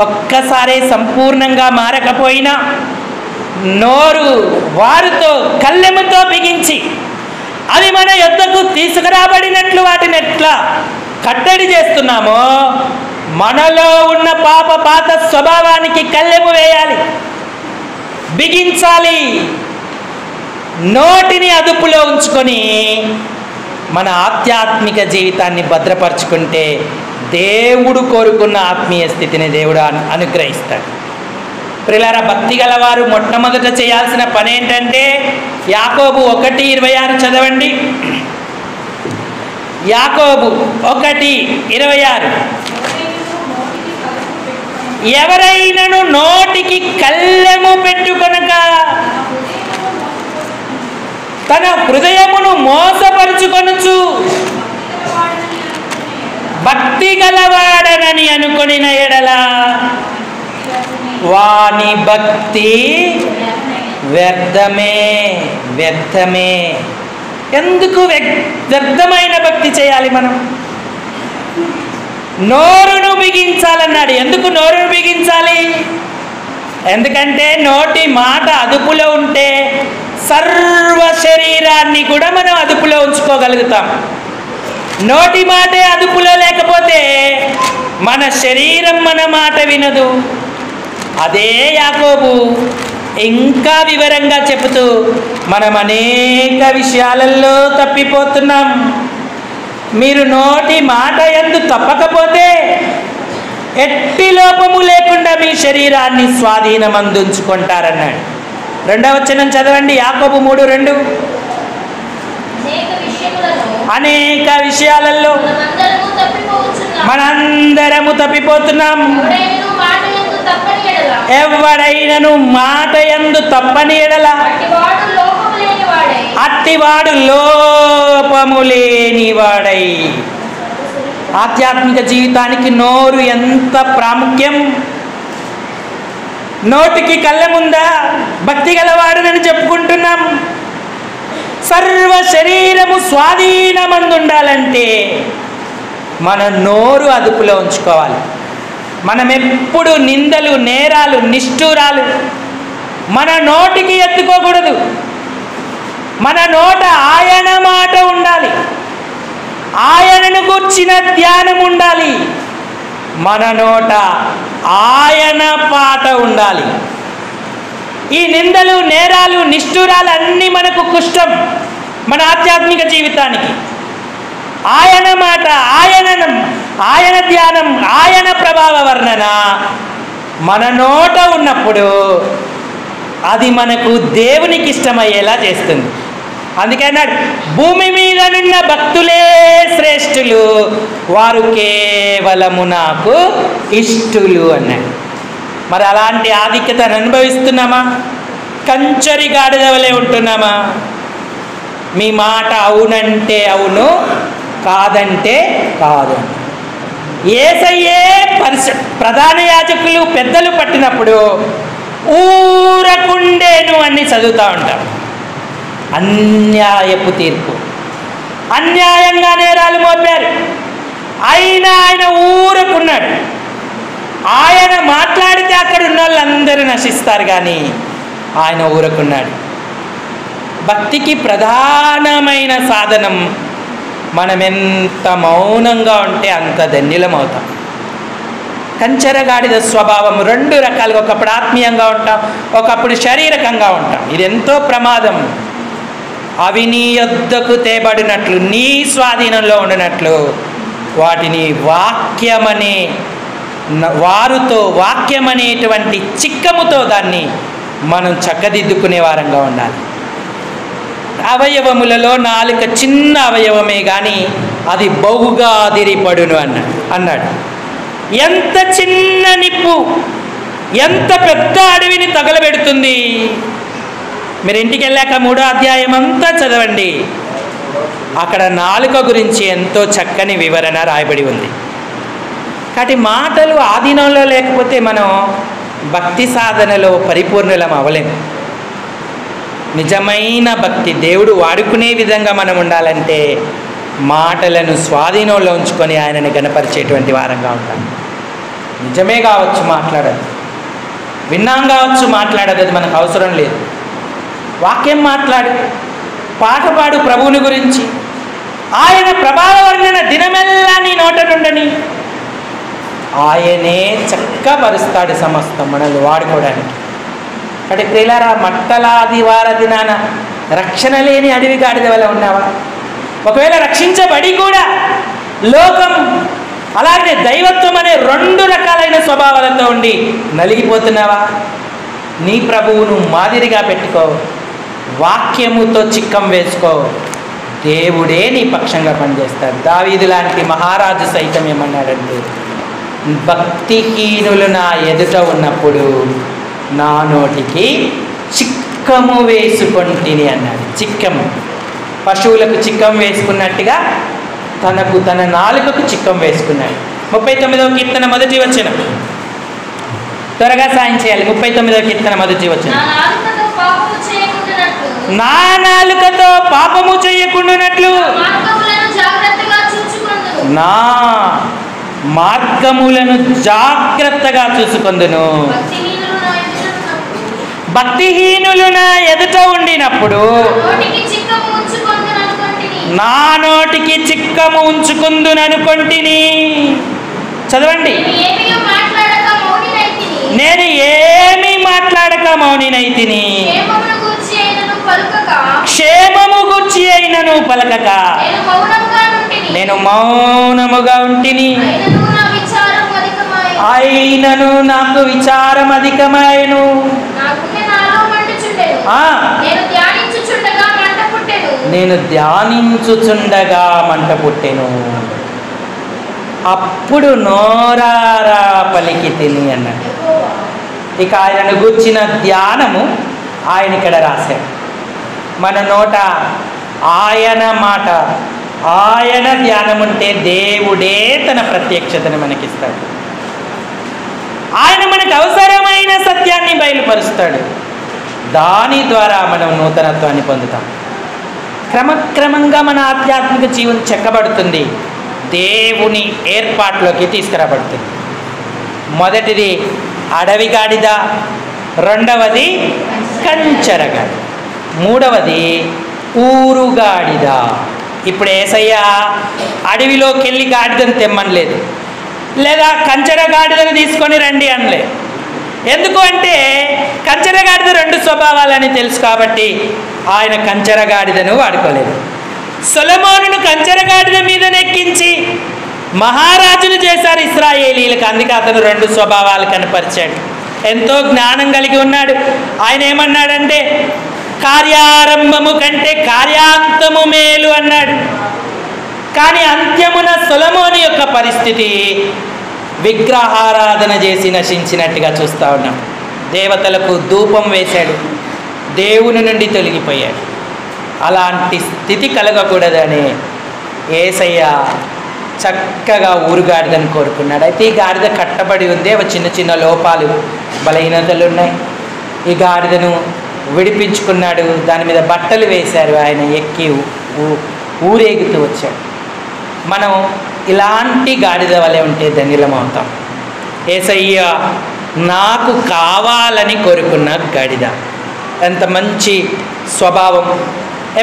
ఒక్కసారే సంపూర్ణంగా మారకపోయినా నోరు వారుతో కళ్ళెముతో బిగించి అవి మన యొద్దకు తీసుకురాబడినట్లు వాటిని ఎట్లా కట్టడి చేస్తున్నామో మనలో ఉన్న పాత స్వభావానికి కళ్ళెము వేయాలి, బిగించాలి. నోటిని అదుపులో ఉంచుకొని మన ఆధ్యాత్మిక జీవితాన్ని భద్రపరుచుకుంటే దేవుడు కోరుకున్న ఆత్మీయ స్థితిని దేవుడు అనుగ్రహిస్తాడు. ప్రియులారా, భక్తి గలవారు మొట్టమొదట చేయాల్సిన పని ఏంటంటే యాకోబు 1:26 చదవండి. యాకోబు 1:26 ఎవరైనను నోటికి కళ్ళెము పెట్టుకొనక తన హృదయమును మోసపరుచుకొనుచు భక్తి గలవాడనని అనుకొనిన ఎడల వాని భక్తి వ్యర్థమే. ఎందుకు వ్యర్థమైన భక్తి చేయాలి? మనం నోరును బిగించాలన్నాడు. ఎందుకు నోరును బిగించాలి? ఎందుకంటే నోటి మాట అదుపులో ఉంటే సర్వ శరీరాన్ని కూడా మనం అదుపులో ఉంచుకోగలుగుతాం. నోటి మాటే అదుపులో లేకపోతే మన శరీరం మన మాట వినదు. అదే యాకోబు ఇంకా వివరంగా చెబుతూ మనం అనేక విషయాలలో తప్పిపోతున్నాం. మీరు నోటి మాట యందు తప్పకపోతే ఎట్టి లోపము లేకుండా మీ శరీరాన్ని స్వాధీనమందుంచుకుంటారన్నాడు. 2వ వచనం చదవండి, యాకోబు 3:2. అనేక విషయాలలో మనందరము తప్పిపోతున్నాం. ఎవడైనను మాట యందు తప్పని ఎడల అట్టివాడు లోపము లేనివాడై. ఆధ్యాత్మిక జీవితానికి నోరు ఎంత ప్రాముఖ్యం. నోటికి కళ్ళముందా భక్తి గలవాడునని చెప్పుకుంటున్నాం. సర్వ శరీరము స్వాధీనమందు ఉండాలంటే మన నోరు అదుపులో ఉంచుకోవాలి. మనం ఎప్పుడు నిందలు, నేరాలు, నిష్ఠూరాలు మన నోటికి ఎత్తుకోకూడదు. మన నోట ఆయన మాట ఉండాలి, ఆయనను గూర్చిన ధ్యానం ఉండాలి, మన నోట ఆయన పాట ఉండాలి. ఈ నిందలు, నేరాలు, నిష్ఠూరాలు అన్నీ మనకు కుష్టం మన ఆధ్యాత్మిక జీవితానికి. ఆయన మాట, ఆయన ధ్యానం, ఆయన ప్రభావ వర్ణన మన నోట ఉన్నప్పుడు అది మనకు దేవునికి ఇష్టమయ్యేలా చేస్తుంది. అందుకే అన్నాడు, భూమి మీద నున్న భక్తులే శ్రేష్ఠులు, వారు కేవలము నాకు ఇష్టులు అన్నాడు. మరి అలాంటి ఆధిక్యతను అనుభవిస్తున్నామా? కంచరి గాడిదవలే ఉంటున్నామా? మీ మాట అవునంటే అవును, కాదంటే కాదు. యేసయ్యే ప్రధాన యాజకులు, పెద్దలు పట్టినప్పుడు ఊరకుండేను అని చదువుతూ ఉంటాం. అన్యాయపు తీర్పు, అన్యాయంగా నేరాలు మోపారు. అయినా ఆయన ఊరకున్నాడు. ఆయన మాట్లాడితే అక్కడ ఉన్న వాళ్ళందరూ నశిస్తారు, కానీ ఆయన ఊరకున్నాడు. భక్తికి ప్రధానమైన సాధనం మనం ఎంత మౌనంగా ఉంటే అంత ధన్యులం అవుతాం. కంచరగాడిద స్వభావం 2 రకాలుగా, ఒకప్పుడు ఆత్మీయంగా ఉంటాం, ఒకప్పుడు శారీరకంగా ఉంటాం. ఇది ఎంతో ప్రమాదం. అవి నీ యొద్దకు తేబడినట్లు, నీ స్వాధీనంలో ఉండినట్లు వాటిని వాక్యమనే వారుతో, వాక్యమనేటువంటి చిక్కముతో దాన్ని మనం చక్కదిద్దుకునే వారంగా ఉండాలి. అవయవములలో నాలుక చిన్న అవయవమే కానీ అది బహుగా అదిరిపడును అన్నాడు. ఎంత చిన్న నిప్పు ఎంత పెద్ద అడవిని తగలబెడుతుంది. మీరు ఇంటికి వెళ్ళాక 3వ అధ్యాయం అంతా చదవండి. అక్కడ నాలుక గురించి ఎంతో చక్కని వివరణ రాయబడి ఉంది. కాబట్టి మాటలు ఆధీనంలో లేకపోతే మనం భక్తి సాధనలో పరిపూర్ణులం అవ్వలేము. నిజమైన భక్తి దేవుడు వాడుకునే విధంగా మనం ఉండాలంటే మాటలను స్వాధీనంలో ఉంచుకొని ఆయనని గణపరిచేటువంటి వారంగా ఉంటాం. నిజమే కావచ్చు మాట్లాడదు, విన్నాం కావచ్చు మాట్లాడదు, అది మనకు అవసరం లేదు. వాక్యం మాట్లాడు, పాట పాడు ప్రభువుని గురించి, ఆయన ప్రభావ వర్ణన దినమెల్లా నీ నోట నుండని. ఆయనే చక్కపరుస్తాడు సమస్తం మనల్ని వాడుకోవడానికి. కాబట్టి ప్రియులారా, మట్టలాదివార దినాన రక్షణ లేని అడవి గాడిద వల్ల ఉన్నావా? ఒకవేళ రక్షించబడి కూడా లోకం అలాగే దైవత్వం అనే 2 రకాలైన స్వభావాలతో ఉండి నలిగిపోతున్నావా? నీ ప్రభువును మాదిరిగా పెట్టుకో, వాక్యముతో చిక్కం వేసుకో, దేవుడే నీ పక్షంగా పనిచేస్తాడు. దావీదు లాంటి మహారాజు సైతం ఏమన్నాడంటే, భక్తిహీనులు నా ఎదుట ఉన్నప్పుడు నా నోటికి చిక్కము వేసుకొంటిని అన్నాడు. చిక్కము, పశువులకు చిక్కం వేసుకున్నట్టుగా తన నాలుకకు చిక్కం వేసుకున్నాడు. 39వ కీర్తన 1వ వచనం, త్వరగా సాయం చేయాలి. 39వ కీర్తన 1వ వచనం, నా నాలుకతో పాపము చేయకుండానట్లు నా మార్గములను జాగ్రత్తగా చూసుకొందును. భక్తిహీనులు నా ఎదుట ఉండినప్పుడు నా నోటికి చిక్కము ఉంచుకుందుననుకొంటిని. చదవండి, నేను ఏమీ మాట్లాడక మౌనినైతిని, క్షేమము గూర్చి అయినను పలకక నేను మౌనముగా ఉంటిని, అయినను నాకు విచారం అధికమాయను. నేను ధ్యానించుచుండగా మంట పుట్టెను. అప్పుడు నోరారా పలికి తిని అన్నాడు. ఇక ఆయనను గుర్చిన ధ్యానము ఆయన ఇక్కడ రాశాడు. మన నోట ఆయన మాట, ఆయన ధ్యానం ఉంటే దేవుడే తన ప్రత్యక్షతను మనకిస్తాడు. ఆయన మనకు అవసరమైన సత్యాన్ని బయలుపరుస్తాడు. దాని ద్వారా మనం నూతనత్వాన్ని పొందుతాం. క్రమక్రమంగా మన ఆధ్యాత్మిక జీవనం చెక్కబడుతుంది, దేవుని ఏర్పాట్లోకి తీసుకురాబడుతుంది. మొదటిది అడవి గాడిద, రెండవది కంచరగాడిద, మూడవది ఊరుగాడిద. ఇప్పుడు యేసయ్య అడవిలోకి వెళ్ళి గాడిదను తెమ్మనలేదు, లేదా కంచర గాడిదను తీసుకొని రండి అనలే. ఎందుకు అంటే కంచర గాడిద రెండు స్వభావాలని తెలుసు కాబట్టి ఆయన కంచర గాడిదను వాడుకోలేదు. సొలొమోనును కంచర గాడిద మీద నెక్కించి మహారాజును చేశారు ఇశ్రాయేలీలకు. అందుకే అతను రెండు స్వభావాలు కనపరిచాడు. ఎంతో జ్ఞానం కలిగి ఉన్నాడు. ఆయన ఏమన్నాడంటే కార్యారంభము కంటే కార్యాంతము మేలు అన్నాడు. కానీ అంత్యమున సొలొమోను యొక్క పరిస్థితి విగ్రహారాధన చేసి నశించినట్టుగా చూస్తూ ఉన్నాం. దేవతలకు ధూపం వేశాడు, దేవుని నుండి తొలగిపోయాడు. అలాంటి స్థితి కలగకూడదని యేసయ్య చక్కగా ఊరుగాడిదని కోరుకున్నాడు. అయితే ఈ గాడిద కట్టబడి ఉంది, అవి చిన్న చిన్న లోపాలు, బలహీనతలు ఉన్నాయి. ఈ గాడిదను విడిపించుకున్నాడు, దాని మీద బట్టలు వేశారు, ఆయన ఎక్కి ఊరేగుతూ వచ్చాడు. మనం ఇలాంటి గాడిద వలె ఉంటే ధన్యులమవుతాం. యేసయ్య నాకు కావాలని కోరుకున్న గాడిద, ఎంత మంచి స్వభావం,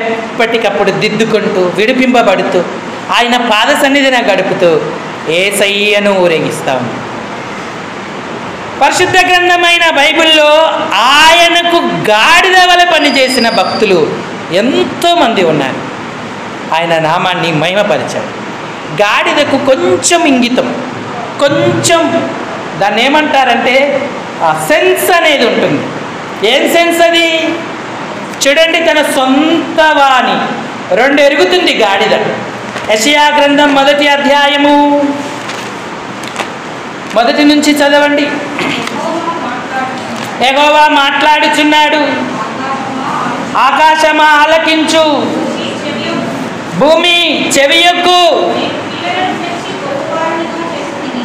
ఎప్పటికప్పుడు దిద్దుకుంటూ విడిపింపబడుతూ ఆయన పాద సన్నిధిని గడుపుతూ యేసయ్యను ఊరేగిస్తాం. పరిశుద్ధ గ్రంథమైన బైబిల్లో ఆయనకు గాడిద వలె పనిచేసిన భక్తులు ఎంతోమంది ఉన్నారు. ఆయన నామాన్ని మహిమపరిచారు. గాడిదకు కొంచెం ఇంగితం, కొంచెం దాన్ని ఏమంటారంటే ఆ సెన్స్ అనేది ఉంటుంది. ఏం సెన్స్ అది? చూడండి, తన సొంత వాణి రెండు ఎరుగుతుంది గాడిద. యెషయా గ్రంథం 1వ అధ్యాయము 1 నుంచి చదవండి. యెహోవా మాట్లాడుచున్నాడు, ఆకాశమా ఆలకించు, భూమి చెవియొగ్గు,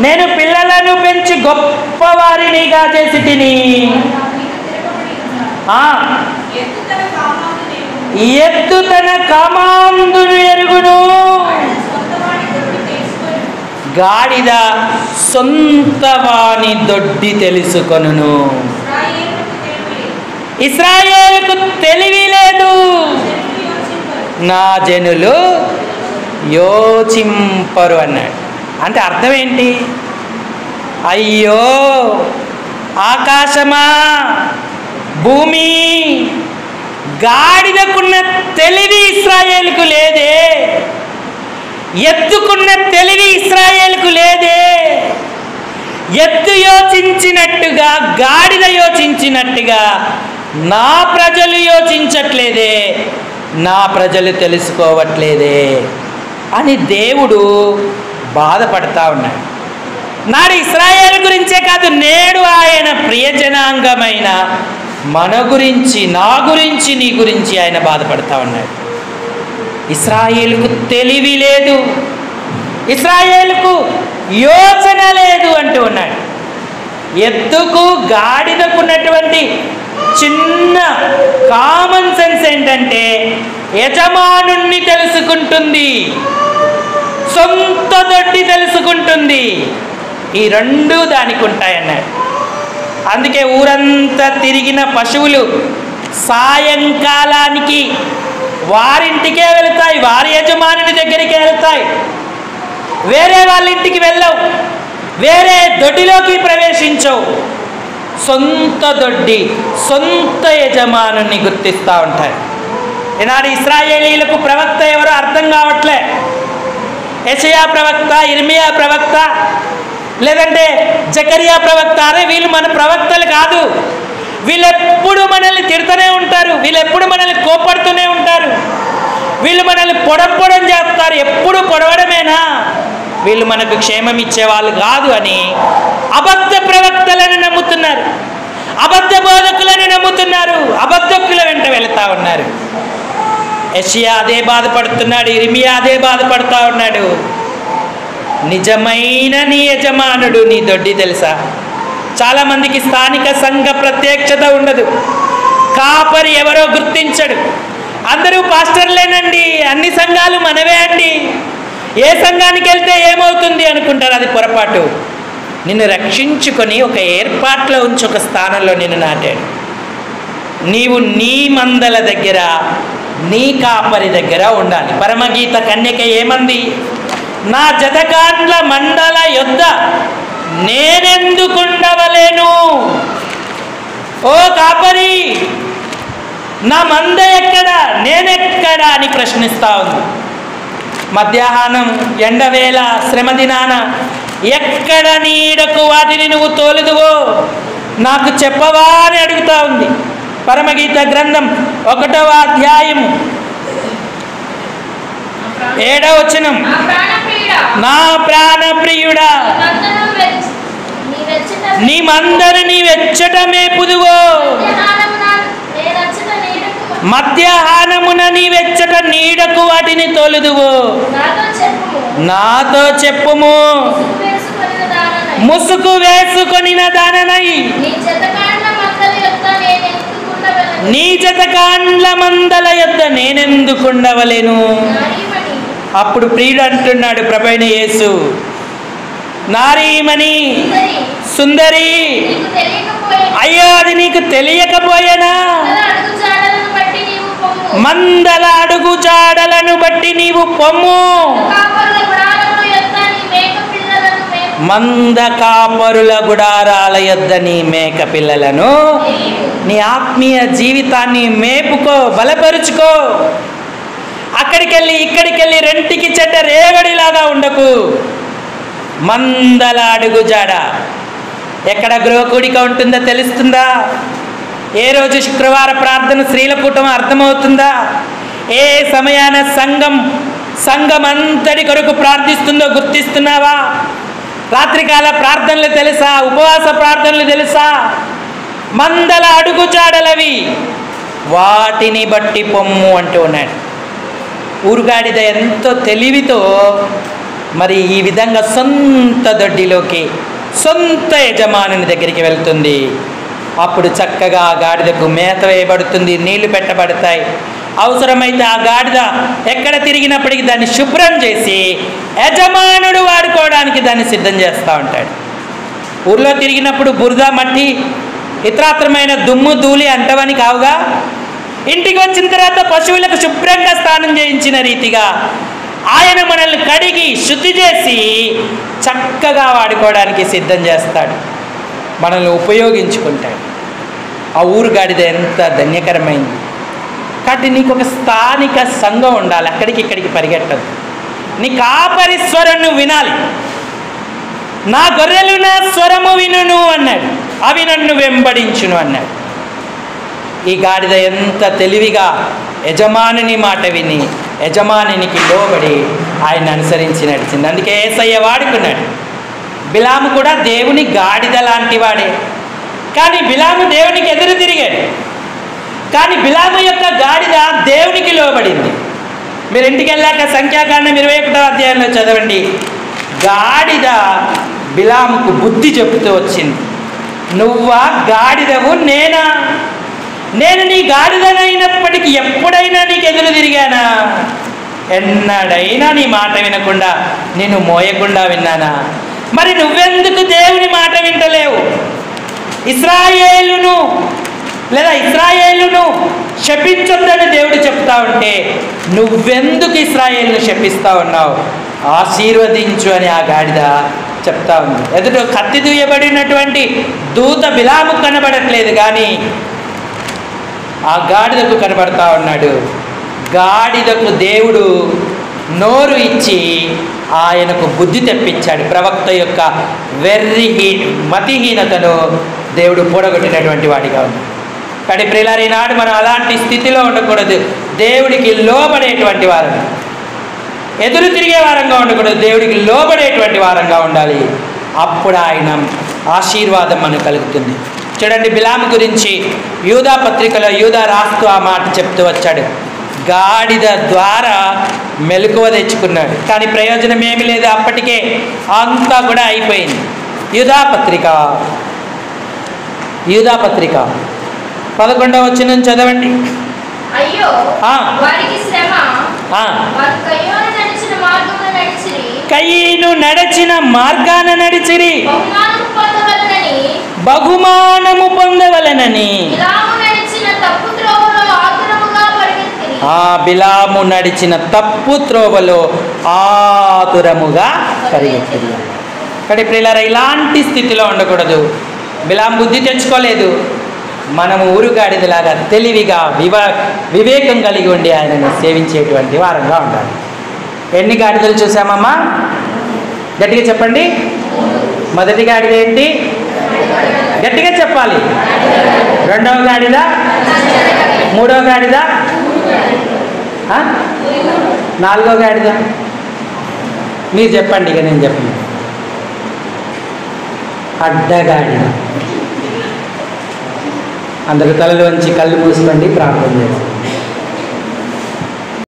నేను పిల్లలను పెంచి గొప్పవారినిగా చేసి తిని, ఎత్తు తన కామాందును ఎరుగును. గాడిద సొంత వాని దొడ్డి తెలుసుకొనును. ఇశ్రాయేలుకు తెలివి లేదు, నా జనులు యోచింపరు అన్నాడు. అంటే అర్థం ఏంటి? అయ్యో ఆకాశమా, భూమి, గాడిదకున్న తెలివి ఇశ్రాయేలుకు లేదే, ఎత్తుకున్న తెలివి ఇశ్రాయేలుకు లేదే. ఎత్తు యోచించినట్టుగా, గాడిద యోచించినట్టుగా నా ప్రజలు యోచించట్లేదే, నా ప్రజలు తెలుసుకోవట్లేదే అని దేవుడు బాధపడతా ఉన్నాడు. నాడు ఇశ్రాయేలు గురించే కాదు, నేడు ఆయన ప్రియజనాంగమైన మన గురించి, నా గురించి, నీ గురించి ఆయన బాధపడతా ఉన్నాడు. ఇశ్రాయేలుకు తెలివి లేదు, ఇశ్రాయేలుకు యోచన లేదు అంటూ ఉన్నాడు. ఎత్తుకు గాడిదకున్నటువంటి చిన్న కామన్ సెన్స్ ఏంటంటే యజమానుణ్ణి తెలుసుకుంటుంది, సొంత దొడ్డి తెలుసుకుంటుంది. ఈ రెండు దానికి ఉంటాయన్నాడు. అందుకే ఊరంతా తిరిగిన పశువులు సాయంకాలానికి వారింటికే వెళతాయి, వారి యజమానుని దగ్గరికే వెళ్తాయి. వేరే వాళ్ళ ఇంటికి వెళ్ళవు, వేరే దొడ్డిలోకి ప్రవేశించవు. సొంత దొడ్డి, సొంత యజమానుని గుర్తిస్తూ ఉంటాయి. ఈనాడు ఇశ్రాయేలీలకు ప్రవక్త ఎవరో అర్థం కావట్లే. యెషయా ప్రవక్త, ఇర్మియా ప్రవక్త, లేదంటే జకరియా ప్రవక్త. అరే వీళ్ళు మన ప్రవక్తలు కాదు, వీళ్ళెప్పుడు మనల్ని తిడుతూనే ఉంటారు, వీళ్ళెప్పుడు మనల్ని కోపడుతూనే ఉంటారు, వీళ్ళు మనల్ని పొడం చేస్తారు, ఎప్పుడు పొడవడమేనా, వీళ్ళు మనకు క్షేమం ఇచ్చేవాళ్ళు కాదు అని అబద్ధ ప్రవక్తలను నమ్ముతున్నారు, అబద్ధ బోధకులను నమ్ముతున్నారు, అబద్ధకుల వెంట వెళుతూ ఉన్నారు. యెషయా అదే బాధపడుతున్నాడు, ఇర్మియా అదే బాధపడుతూ ఉన్నాడు. నిజమైన నీ యజమానుడు నీ దొడ్డి తెలుసా? చాలామందికి స్థానిక సంఘ ప్రత్యక్షత ఉండదు, కాపరి ఎవరో గుర్తించడు. అందరూ పాస్టర్లేనండి, అన్ని సంఘాలు మనవే అండి, ఏ సంఘానికి వెళ్తే ఏమవుతుంది అనుకుంటారు. అది పొరపాటు. నిన్ను రక్షించుకొని ఒక ఏర్పాట్లో ఉంచి ఒక స్థానంలో నిన్ను నాటాడు. నీవు నీ మందల దగ్గర, నీ కాపరి దగ్గర ఉండాలి. పరమగీత కన్యక ఏమంది? నా జతకాండ్ల మండల యొద్ద నేనెందుకుండవలేను? ఓ కాపరి, నా మంద ఎక్కడా, నేనెక్కడా అని ప్రశ్నిస్తా ఉంది. మధ్యాహ్నం ఎండవేళ శ్రమ దినాన ఎక్కడ నీడకు వాటిని నువ్వు తోలుదువో నాకు చెప్పవా అని అడుగుతా ఉంది. పరమగీత గ్రంథం 1వ అధ్యాయం 7వ వచనం, నా ప్రాణ ప్రియుడా నీ మందను నీ వెచ్చట మేపుదువో, మధ్యాహ్నమున నీ వెచ్చట నీడకు వాటిని తోలుదువో, నాతో చెప్పుము ముసుగు వేసుకొనిన దాననై నీ జతకాండ్ల మందల యొద్ద నేనెందుకుండవలేను. అప్పుడు ప్రియుడు అంటున్నాడు, ప్రభువైన యేసు, నారీమణి సుందరి, అయ్యో అది నీకు తెలియకపోయేనా? మందల అడుగు జాడలను బట్టి నీవు పొమ్ము, మంద కాపరుల గుడారాల యొద్ద నీ మేక పిల్లలను, నీ ఆత్మీయ జీవితాన్ని మేపుకో, బలపరుచుకో. అక్కడికెళ్ళి ఇక్కడికెళ్ళి రెంటికి చెడ్డ రేగడిలాగా ఉండకు. మందల అడుగు జాడ ఎక్కడ గృహకూడిక ఉంటుందో తెలుస్తుందా? ఏ రోజు శుక్రవార ప్రార్థన స్త్రీల కూటమి అర్థమవుతుందా? ఏ సమయాన సంఘం అంతటి కొరకు ప్రార్థిస్తుందో గుర్తిస్తున్నావా? రాత్రికాల ప్రార్థనలు తెలుసా? ఉపవాస ప్రార్థనలు తెలుసా? మందల అడుగు జాడలవి, వాటిని బట్టి పొమ్ము అంటూ ఉన్నాడు. ఊరుగాడిద ఎంతో తెలివితో మరి ఈ విధంగా సొంత దొడ్డిలోకి, సొంత యజమానుని దగ్గరికి వెళ్తుంది. అప్పుడు చక్కగా ఆ గాడిదకు మేత వేయబడుతుంది, నీళ్లు పెట్టబడతాయి. అవసరమైతే ఆ గాడిద ఎక్కడ తిరిగినప్పటికీ దాన్ని శుభ్రం చేసి యజమానుడు వాడుకోవడానికి దాన్ని సిద్ధం చేస్తూ ఉంటాడు. ఊర్లో తిరిగినప్పుడు బురద, మట్టి, ఇతరాత్రమైన దుమ్ము, ధూళి అంటవని కావుగా, ఇంటికి వచ్చిన తర్వాత పశువులకు శుభ్రంగా స్నానం చేయించిన రీతిగా ఆయన మనల్ని కడిగి శుద్ధి చేసి చక్కగా వాడుకోవడానికి సిద్ధం చేస్తాడు, మనల్ని ఉపయోగించుకుంటాడు. ఆ ఊరు గాడిద ఎంత ధన్యకరమైంది. కాబట్టి నీకు ఒక స్థానిక సంఘం ఉండాలి, అక్కడికి ఇక్కడికి పరిగెట్టదు. నీ కాపరి స్వరం నువ్వు వినాలి. నా గొర్రెలు నా స్వరము వినును అన్నాడు, అవి నన్ను వెంబడించును అన్నాడు. ఈ గాడిద ఎంత తెలివిగా యజమానుని మాట విని యజమానికి లోబడి ఆయన అనుసరించి నడిచింది. అందుకే యేసయ్య వాడుకున్నాడు. బిలాము కూడా దేవుని గాడిద లాంటి వాడే, కానీ బిలాము దేవునికి ఎదురు తిరిగాడు. కానీ బిలాము యొక్క గాడిద దేవునికి లోబడింది. మీరు ఇంటికి వెళ్ళాక సంఖ్యాకాండం 21వ అధ్యాయంలో చదవండి. గాడిద బిలాముకు బుద్ధి చెబుతూ వచ్చింది, నువ్వా గాడిదవు, నేనా? నేను నీ గాడిదనైనప్పటికీ ఎప్పుడైనా నీకు ఎదురు తిరిగానా? ఎన్నడైనా నీ మాట వినకుండా నేను మోయకుండా విన్నానా? మరి నువ్వెందుకు దేవుని మాట వింటలేవు? ఇశ్రాయేలును శపించొద్దని దేవుడు చెప్తా ఉంటే నువ్వెందుకు ఇశ్రాయేలును శపిస్తా ఉన్నావు? ఆశీర్వదించు అని ఆ గాడిద చెప్తా ఉంది. ఎదుట కత్తి దూయబడినటువంటి దూత బిలాము కనబడట్లేదు, కానీ ఆ గాడిదకు కనబడతా ఉన్నాడు. గాడిదకు దేవుడు నోరు ఇచ్చి ఆయనకు బుద్ధి తెప్పించాడు. ప్రవక్త యొక్క మతిహీనతను దేవుడు పూడగొట్టినటువంటి వాడిగా ఉంది. కానీ ప్రియులారా, ఈనాడు మనం అలాంటి స్థితిలో ఉండకూడదు. దేవుడికి లోబడేటువంటి వారం, ఎదురు తిరిగే వారంగా ఉండకూడదు. దేవుడికి లోబడేటువంటి వారంగా ఉండాలి. అప్పుడు ఆయన ఆశీర్వాదం మనకు కలుగుతుంది. చూడండి, బిలాము గురించి యూదా పత్రికలో యూదా రాస్తూ ఆ మాట చెప్తూ వచ్చాడు. గాడిద ద్వారా మెలకువ తెచ్చుకున్నాడు, కానీ ప్రయోజనం ఏమీ లేదు. అప్పటికే అంతా కూడా అయిపోయింది. యూదా పత్రిక 11వ వచనం చదవండి. అయ్యో వారికి శ్రమ, వారు కయీను నడిచిన మార్గాన నడిచిరి, బహుమానము పొందవలెనని బిలాము నడిచిన తప్పు త్రోవలో ఆతురముగా పరిగెత్తిరి. కానీ ప్రియులారా, ఇలాంటి స్థితిలో ఉండకూడదు. బిలాము బుద్ధి తెచ్చుకోలేదు. మనము ఊరుగాడిదలాగా తెలివిగా వివేకం కలిగి ఉండి ఆయనను సేవించేటువంటి వారంగా ఉండాలి. ఎన్ని గాడిదలు చూసామమ్మా? గట్టిగా చెప్పండి. మొదటి గాడిద ఏంటి? గట్టిగా చెప్పాలి. రెండవ గాడిద, మూడవ గాడిద, నాలుగో గాడిద. మీరు చెప్పండి, ఇక నేను చెప్పండి. అడ్డగాడిద. అందరూ తలలోంచి కళ్ళు మూసుకోండి, ప్రార్థన చేసి.